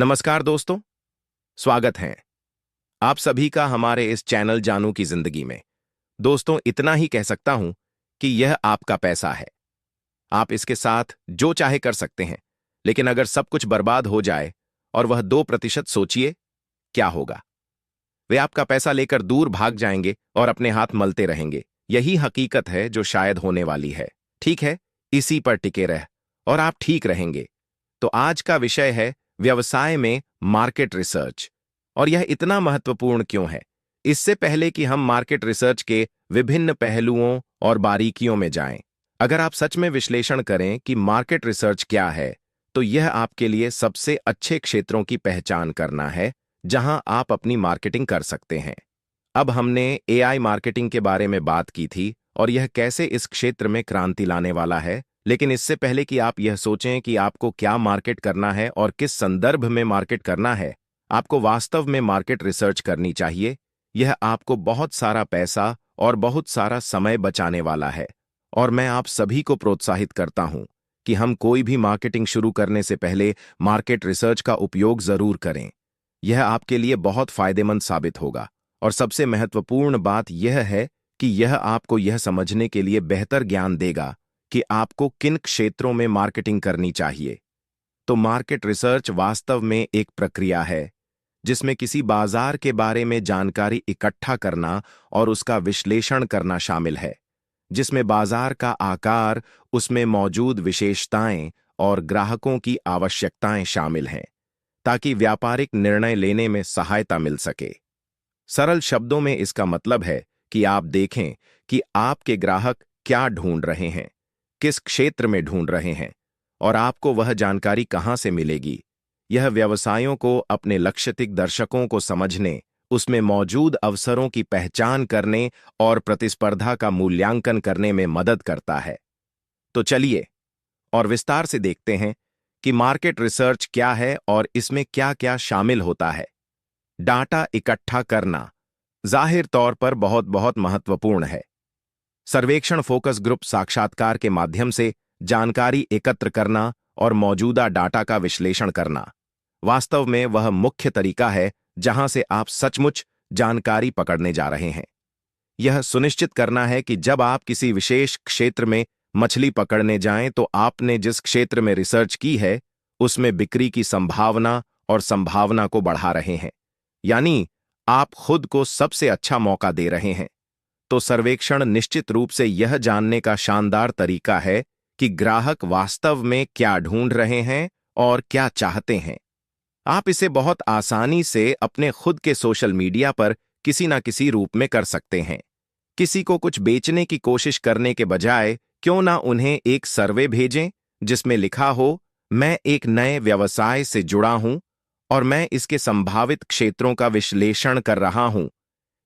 नमस्कार दोस्तों, स्वागत है आप सभी का हमारे इस चैनल जानू की जिंदगी में। दोस्तों, इतना ही कह सकता हूं कि यह आपका पैसा है। आप इसके साथ जो चाहे कर सकते हैं, लेकिन अगर सब कुछ बर्बाद हो जाए और वह 2%, सोचिए क्या होगा। वे आपका पैसा लेकर दूर भाग जाएंगे और अपने हाथ मलते रहेंगे। यही हकीकत है जो शायद होने वाली है। ठीक है, इसी पर टिके रह और आप ठीक रहेंगे। तो आज का विषय है व्यवसाय में मार्केट रिसर्च। और यह इतना महत्वपूर्ण क्यों है? इससे पहले कि हम मार्केट रिसर्च के विभिन्न पहलुओं और बारीकियों में जाएं, अगर आप सच में विश्लेषण करें कि मार्केट रिसर्च क्या है, तो यह आपके लिए सबसे अच्छे क्षेत्रों की पहचान करना है जहां आप अपनी मार्केटिंग कर सकते हैं। अब हमने एआई मार्केटिंग के बारे में बात की थी और यह कैसे इस क्षेत्र में क्रांति लाने वाला है। लेकिन इससे पहले कि आप यह सोचें कि आपको क्या मार्केट करना है और किस संदर्भ में मार्केट करना है, आपको वास्तव में मार्केट रिसर्च करनी चाहिए। यह आपको बहुत सारा पैसा और बहुत सारा समय बचाने वाला है। और मैं आप सभी को प्रोत्साहित करता हूं कि हम कोई भी मार्केटिंग शुरू करने से पहले मार्केट रिसर्च का उपयोग जरूर करें। यह आपके लिए बहुत फायदेमंद साबित होगा। और सबसे महत्वपूर्ण बात यह है कि यह आपको यह समझने के लिए बेहतर ज्ञान देगा कि आपको किन क्षेत्रों में मार्केटिंग करनी चाहिए। तो मार्केट रिसर्च वास्तव में एक प्रक्रिया है जिसमें किसी बाजार के बारे में जानकारी इकट्ठा करना और उसका विश्लेषण करना शामिल है, जिसमें बाजार का आकार, उसमें मौजूद विशेषताएं और ग्राहकों की आवश्यकताएं शामिल हैं, ताकि व्यापारिक निर्णय लेने में सहायता मिल सके। सरल शब्दों में इसका मतलब है कि आप देखें कि आपके ग्राहक क्या ढूंढ रहे हैं, किस क्षेत्र में ढूंढ रहे हैं, और आपको वह जानकारी कहां से मिलेगी। यह व्यवसायों को अपने लक्षित दर्शकों को समझने, उसमें मौजूद अवसरों की पहचान करने और प्रतिस्पर्धा का मूल्यांकन करने में मदद करता है। तो चलिए और विस्तार से देखते हैं कि मार्केट रिसर्च क्या है और इसमें क्या-क्या शामिल होता है। डाटा इकट्ठा करना जाहिर तौर पर बहुत बहुत महत्वपूर्ण है। सर्वेक्षण, फोकस ग्रुप, साक्षात्कार के माध्यम से जानकारी एकत्र करना और मौजूदा डाटा का विश्लेषण करना वास्तव में वह मुख्य तरीका है जहां से आप सचमुच जानकारी पकड़ने जा रहे हैं। यह सुनिश्चित करना है कि जब आप किसी विशेष क्षेत्र में मछली पकड़ने जाएं तो आपने जिस क्षेत्र में रिसर्च की है उसमें बिक्री की संभावना और संभावना को बढ़ा रहे हैं, यानी आप खुद को सबसे अच्छा मौका दे रहे हैं। तो सर्वेक्षण निश्चित रूप से यह जानने का शानदार तरीका है कि ग्राहक वास्तव में क्या ढूंढ रहे हैं और क्या चाहते हैं। आप इसे बहुत आसानी से अपने खुद के सोशल मीडिया पर किसी ना किसी रूप में कर सकते हैं। किसी को कुछ बेचने की कोशिश करने के बजाय क्यों ना उन्हें एक सर्वे भेजें जिसमें लिखा हो, मैं एक नए व्यवसाय से जुड़ा हूं और मैं इसके संभावित क्षेत्रों का विश्लेषण कर रहा हूं।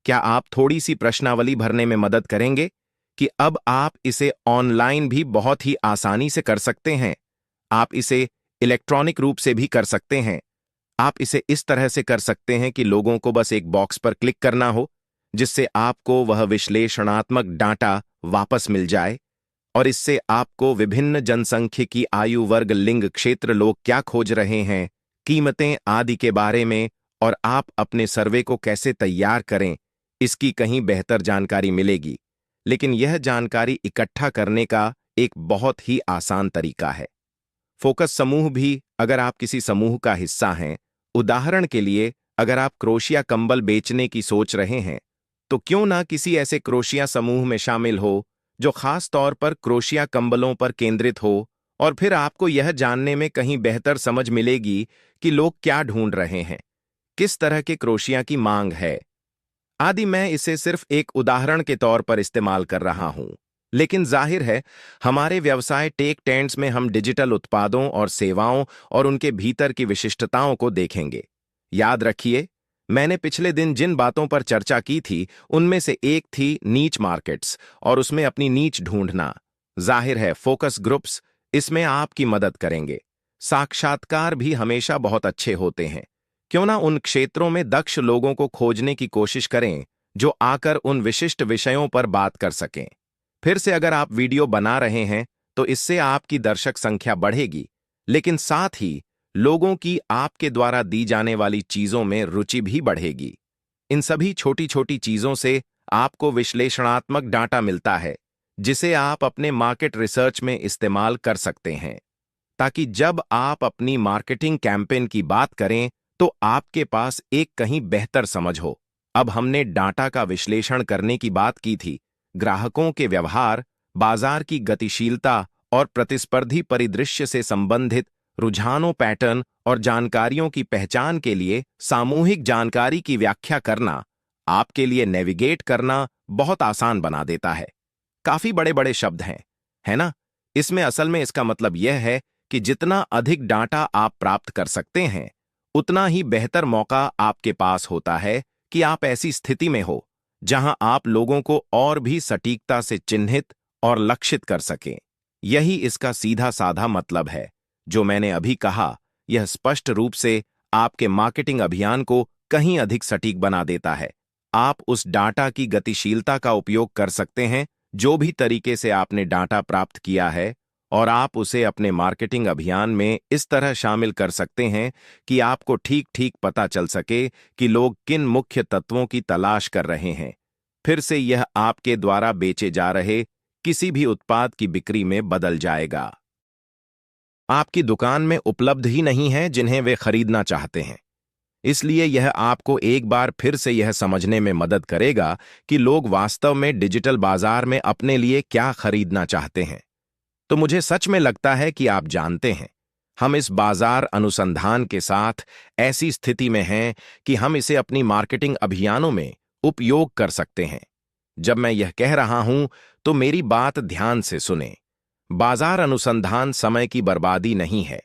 क्या आप थोड़ी सी प्रश्नावली भरने में मदद करेंगे कि अब आप इसे ऑनलाइन भी बहुत ही आसानी से कर सकते हैं। आप इसे इलेक्ट्रॉनिक रूप से भी कर सकते हैं। आप इसे इस तरह से कर सकते हैं कि लोगों को बस एक बॉक्स पर क्लिक करना हो जिससे आपको वह विश्लेषणात्मक डाटा वापस मिल जाए, और इससे आपको विभिन्न जनसंख्यिकी, आयु वर्ग, लिंग, क्षेत्र, लोग क्या खोज रहे हैं, कीमतें आदि के बारे में और आप अपने सर्वे को कैसे तैयार करें, इसकी कहीं बेहतर जानकारी मिलेगी। लेकिन यह जानकारी इकट्ठा करने का एक बहुत ही आसान तरीका है। फोकस समूह भी, अगर आप किसी समूह का हिस्सा हैं, उदाहरण के लिए अगर आप क्रोशिया कंबल बेचने की सोच रहे हैं, तो क्यों ना किसी ऐसे क्रोशिया समूह में शामिल हो जो खास तौर पर क्रोशिया कंबलों पर केंद्रित हो, और फिर आपको यह जानने में कहीं बेहतर समझ मिलेगी कि लोग क्या ढूंढ रहे हैं, किस तरह के क्रोशिया की मांग है आदि। मैं इसे सिर्फ एक उदाहरण के तौर पर इस्तेमाल कर रहा हूं, लेकिन जाहिर है हमारे व्यवसाय टेक टेंट्स में हम डिजिटल उत्पादों और सेवाओं और उनके भीतर की विशिष्टताओं को देखेंगे। याद रखिए, मैंने पिछले दिन जिन बातों पर चर्चा की थी उनमें से एक थी नीच मार्केट्स और उसमें अपनी नीच ढूंढना। जाहिर है फोकस ग्रुप्स इसमें आपकी मदद करेंगे। साक्षात्कार भी हमेशा बहुत अच्छे होते हैं। क्यों ना उन क्षेत्रों में दक्ष लोगों को खोजने की कोशिश करें जो आकर उन विशिष्ट विषयों पर बात कर सकें। फिर से अगर आप वीडियो बना रहे हैं तो इससे आपकी दर्शक संख्या बढ़ेगी, लेकिन साथ ही लोगों की आपके द्वारा दी जाने वाली चीजों में रुचि भी बढ़ेगी। इन सभी छोटी छोटी चीजों से आपको विश्लेषणात्मक डाटा मिलता है, जिसे आप अपने मार्केट रिसर्च में इस्तेमाल कर सकते हैं, ताकि जब आप अपनी मार्केटिंग कैंपेन की बात करें तो आपके पास एक कहीं बेहतर समझ हो। अब हमने डाटा का विश्लेषण करने की बात की थी। ग्राहकों के व्यवहार, बाजार की गतिशीलता और प्रतिस्पर्धी परिदृश्य से संबंधित रुझानों, पैटर्न और जानकारियों की पहचान के लिए सामूहिक जानकारी की व्याख्या करना आपके लिए नेविगेट करना बहुत आसान बना देता है। काफी बड़े बड़े शब्द हैं, है ना? इसमें असल में इसका मतलब यह है कि जितना अधिक डाटा आप प्राप्त कर सकते हैं, उतना ही बेहतर मौका आपके पास होता है कि आप ऐसी स्थिति में हो जहां आप लोगों को और भी सटीकता से चिन्हित और लक्षित कर सकें। यही इसका सीधा साधा मतलब है। जो मैंने अभी कहा, यह स्पष्ट रूप से आपके मार्केटिंग अभियान को कहीं अधिक सटीक बना देता है। आप उस डाटा की गतिशीलता का उपयोग कर सकते हैं जो भी तरीके से आपने डाटा प्राप्त किया है, और आप उसे अपने मार्केटिंग अभियान में इस तरह शामिल कर सकते हैं कि आपको ठीक ठीक पता चल सके कि लोग किन मुख्य तत्वों की तलाश कर रहे हैं। फिर से यह आपके द्वारा बेचे जा रहे किसी भी उत्पाद की बिक्री में बदल जाएगा। आपकी दुकान में उपलब्ध ही नहीं है जिन्हें वे खरीदना चाहते हैं। इसलिए यह आपको एक बार फिर से यह समझने में मदद करेगा कि लोग वास्तव में डिजिटल बाजार में अपने लिए क्या खरीदना चाहते हैं। तो मुझे सच में लगता है कि आप जानते हैं, हम इस बाजार अनुसंधान के साथ ऐसी स्थिति में हैं कि हम इसे अपनी मार्केटिंग अभियानों में उपयोग कर सकते हैं। जब मैं यह कह रहा हूं तो मेरी बात ध्यान से सुनें। बाजार अनुसंधान समय की बर्बादी नहीं है।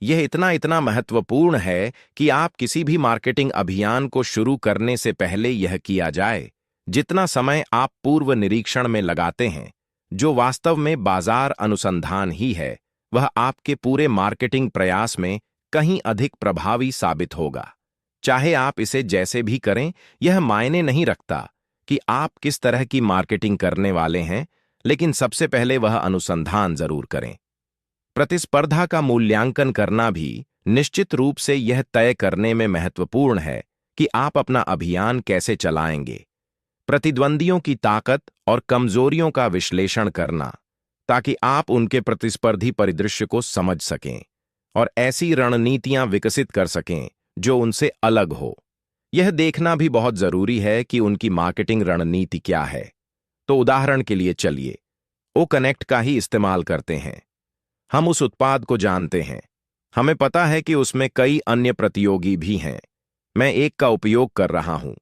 यह इतना इतना महत्वपूर्ण है कि आप किसी भी मार्केटिंग अभियान को शुरू करने से पहले यह किया जाए, जितना समय आप पूर्व निरीक्षण में लगाते हैं, जो वास्तव में बाजार अनुसंधान ही है, वह आपके पूरे मार्केटिंग प्रयास में कहीं अधिक प्रभावी साबित होगा। चाहे आप इसे जैसे भी करें, यह मायने नहीं रखता कि आप किस तरह की मार्केटिंग करने वाले हैं, लेकिन सबसे पहले वह अनुसंधान जरूर करें। प्रतिस्पर्धा का मूल्यांकन करना भी निश्चित रूप से यह तय करने में महत्वपूर्ण है कि आप अपना अभियान कैसे चलाएंगे। प्रतिद्वंदियों की ताकत और कमजोरियों का विश्लेषण करना, ताकि आप उनके प्रतिस्पर्धी परिदृश्य को समझ सकें और ऐसी रणनीतियां विकसित कर सकें जो उनसे अलग हो। यह देखना भी बहुत जरूरी है कि उनकी मार्केटिंग रणनीति क्या है। तो उदाहरण के लिए चलिए ओ कनेक्ट का ही इस्तेमाल करते हैं। हम उस उत्पाद को जानते हैं। हमें पता है कि उसमें कई अन्य प्रतियोगी भी हैं। मैं एक का उपयोग कर रहा हूं।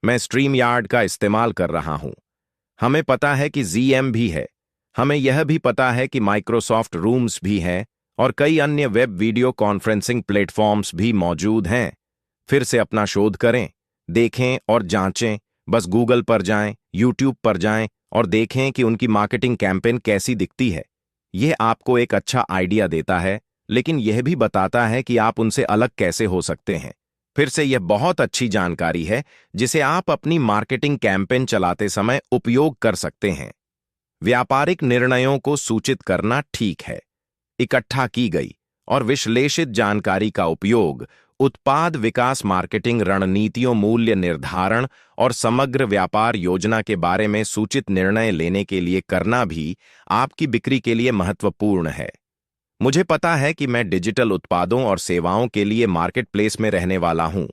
मैं StreamYard का इस्तेमाल कर रहा हूं। हमें पता है कि ZM भी है। हमें यह भी पता है कि Microsoft Rooms भी है और कई अन्य वेब वीडियो कॉन्फ्रेंसिंग प्लेटफॉर्म्स भी मौजूद हैं। फिर से अपना शोध करें, देखें और जांचें। बस गूगल पर जाएं, YouTube पर जाएं और देखें कि उनकी मार्केटिंग कैंपेन कैसी दिखती है। यह आपको एक अच्छा आइडिया देता है, लेकिन यह भी बताता है कि आप उनसे अलग कैसे हो सकते हैं। फिर से यह बहुत अच्छी जानकारी है जिसे आप अपनी मार्केटिंग कैंपेन चलाते समय उपयोग कर सकते हैं। व्यापारिक निर्णयों को सूचित करना ठीक है। इकट्ठा की गई और विश्लेषित जानकारी का उपयोग उत्पाद विकास, मार्केटिंग रणनीतियों, मूल्य निर्धारण और समग्र व्यापार योजना के बारे में सूचित निर्णय लेने के लिए करना भी आपकी बिक्री के लिए महत्वपूर्ण है। मुझे पता है कि मैं डिजिटल उत्पादों और सेवाओं के लिए मार्केटप्लेस में रहने वाला हूं,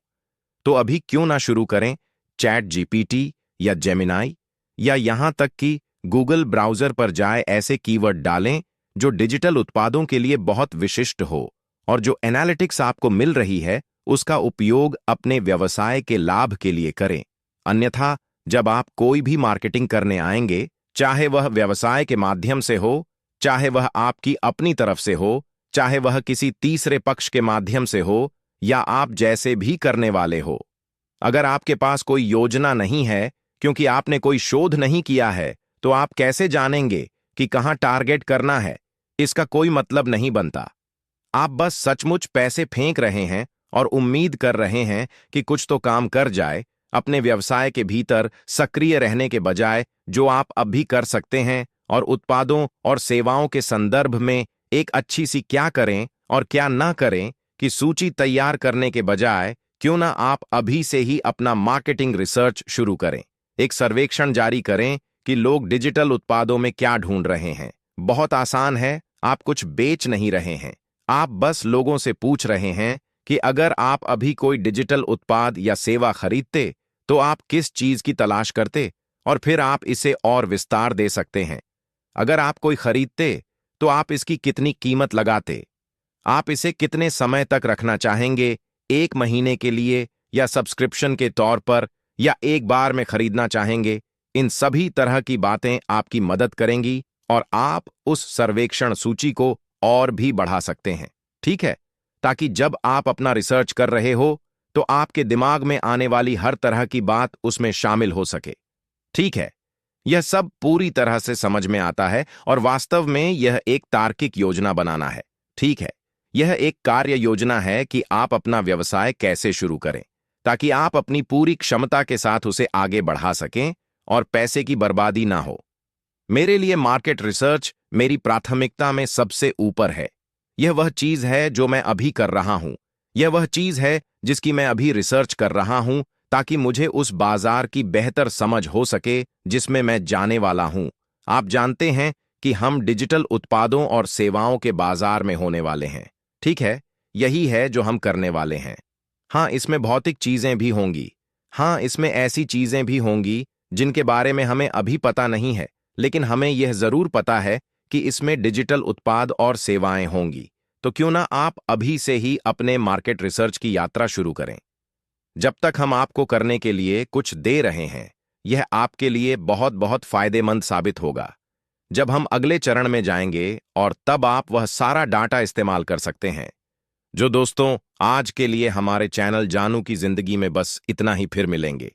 तो अभी क्यों ना शुरू करें ChatGPT या जेमिनाई, या यहां तक कि गूगल ब्राउज़र पर जाए ऐसे कीवर्ड डालें जो डिजिटल उत्पादों के लिए बहुत विशिष्ट हो, और जो एनालिटिक्स आपको मिल रही है उसका उपयोग अपने व्यवसाय के लाभ के लिए करें। अन्यथा जब आप कोई भी मार्केटिंग करने आएंगे, चाहे वह व्यवसाय के माध्यम से हो, चाहे वह आपकी अपनी तरफ से हो, चाहे वह किसी तीसरे पक्ष के माध्यम से हो, या आप जैसे भी करने वाले हो, अगर आपके पास कोई योजना नहीं है क्योंकि आपने कोई शोध नहीं किया है, तो आप कैसे जानेंगे कि कहां टारगेट करना है? इसका कोई मतलब नहीं बनता। आप बस सचमुच पैसे फेंक रहे हैं और उम्मीद कर रहे हैं कि कुछ तो काम कर जाए। अपने व्यवसाय के भीतर सक्रिय रहने के बजाय जो आप अब भी कर सकते हैं और उत्पादों और सेवाओं के संदर्भ में एक अच्छी सी क्या करें और क्या ना करें कि सूची तैयार करने के बजाय क्यों ना आप अभी से ही अपना मार्केटिंग रिसर्च शुरू करें। एक सर्वेक्षण जारी करें कि लोग डिजिटल उत्पादों में क्या ढूंढ रहे हैं। बहुत आसान है, आप कुछ बेच नहीं रहे हैं, आप बस लोगों से पूछ रहे हैं कि अगर आप अभी कोई डिजिटल उत्पाद या सेवा खरीदते तो आप किस चीज की तलाश करते, और फिर आप इसे और विस्तार दे सकते हैं। अगर आप कोई खरीदते तो आप इसकी कितनी कीमत लगाते, आप इसे कितने समय तक रखना चाहेंगे, 1 महीने के लिए या सब्सक्रिप्शन के तौर पर, या एक बार में खरीदना चाहेंगे। इन सभी तरह की बातें आपकी मदद करेंगी और आप उस सर्वेक्षण सूची को और भी बढ़ा सकते हैं, ठीक है, ताकि जब आप अपना रिसर्च कर रहे हो तो आपके दिमाग में आने वाली हर तरह की बात उसमें शामिल हो सके। ठीक है, यह सब पूरी तरह से समझ में आता है और वास्तव में यह एक तार्किक योजना बनाना है। ठीक है, यह एक कार्य योजना है कि आप अपना व्यवसाय कैसे शुरू करें ताकि आप अपनी पूरी क्षमता के साथ उसे आगे बढ़ा सकें और पैसे की बर्बादी ना हो। मेरे लिए मार्केट रिसर्च मेरी प्राथमिकता में सबसे ऊपर है। यह वह चीज है जो मैं अभी कर रहा हूं। यह वह चीज है जिसकी मैं अभी रिसर्च कर रहा हूं ताकि मुझे उस बाजार की बेहतर समझ हो सके जिसमें मैं जाने वाला हूं। आप जानते हैं कि हम डिजिटल उत्पादों और सेवाओं के बाजार में होने वाले हैं। ठीक है, यही है जो हम करने वाले हैं। हाँ, इसमें भौतिक चीजें भी होंगी। हाँ, इसमें ऐसी चीजें भी होंगी जिनके बारे में हमें अभी पता नहीं है, लेकिन हमें यह जरूर पता है कि इसमें डिजिटल उत्पाद और सेवाएं होंगी। तो क्यों ना आप अभी से ही अपने मार्केट रिसर्च की यात्रा शुरू करें। जब तक हम आपको करने के लिए कुछ दे रहे हैं, यह आपके लिए बहुत बहुत फायदेमंद साबित होगा। जब हम अगले चरण में जाएंगे और तब आप वह सारा डाटा इस्तेमाल कर सकते हैं। जो दोस्तों, आज के लिए हमारे चैनल जानू की जिंदगी में बस इतना ही, फिर मिलेंगे।